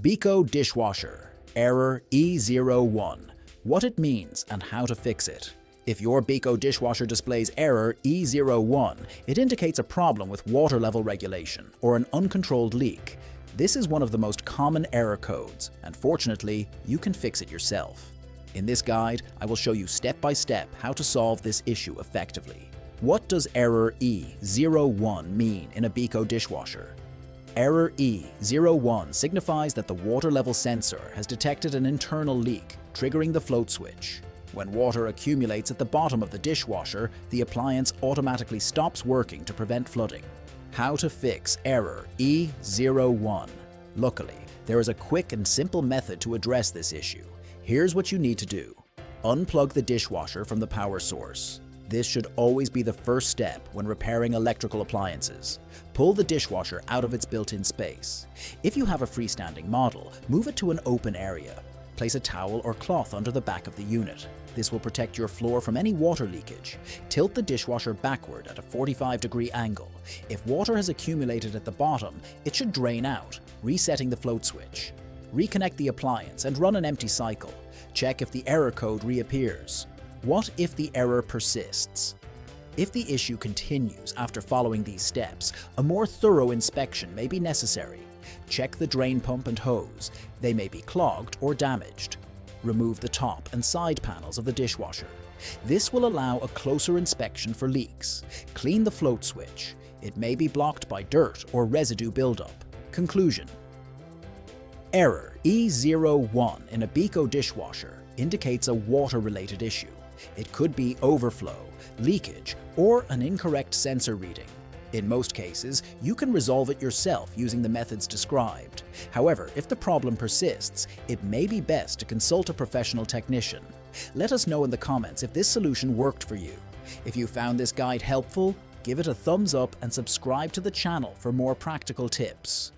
Beko Dishwasher Error E01. What it means and how to fix it. If your Beko dishwasher displays error E01, it indicates a problem with water level regulation or an uncontrolled leak. This is one of the most common error codes, and fortunately, you can fix it yourself. In this guide, I will show you step by step how to solve this issue effectively. What does error E01 mean in a Beko dishwasher? Error E01 signifies that the water level sensor has detected an internal leak, triggering the float switch. When water accumulates at the bottom of the dishwasher, the appliance automatically stops working to prevent flooding. How to fix error E01? Luckily, there is a quick and simple method to address this issue. Here's what you need to do. Unplug the dishwasher from the power source. This should always be the first step when repairing electrical appliances. Pull the dishwasher out of its built-in space. If you have a freestanding model, move it to an open area. Place a towel or cloth under the back of the unit. This will protect your floor from any water leakage. Tilt the dishwasher backward at a 45-degree angle. If water has accumulated at the bottom, it should drain out, resetting the float switch. Reconnect the appliance and run an empty cycle. Check if the error code reappears. What if the error persists? If the issue continues after following these steps, a more thorough inspection may be necessary. Check the drain pump and hose. They may be clogged or damaged. Remove the top and side panels of the dishwasher. This will allow a closer inspection for leaks. Clean the float switch. It may be blocked by dirt or residue buildup. Conclusion: error E01 in a Beko dishwasher indicates a water-related issue. It could be overflow, leakage, or an incorrect sensor reading. In most cases, you can resolve it yourself using the methods described. However, if the problem persists, it may be best to consult a professional technician. Let us know in the comments if this solution worked for you. If you found this guide helpful, give it a thumbs up and subscribe to the channel for more practical tips.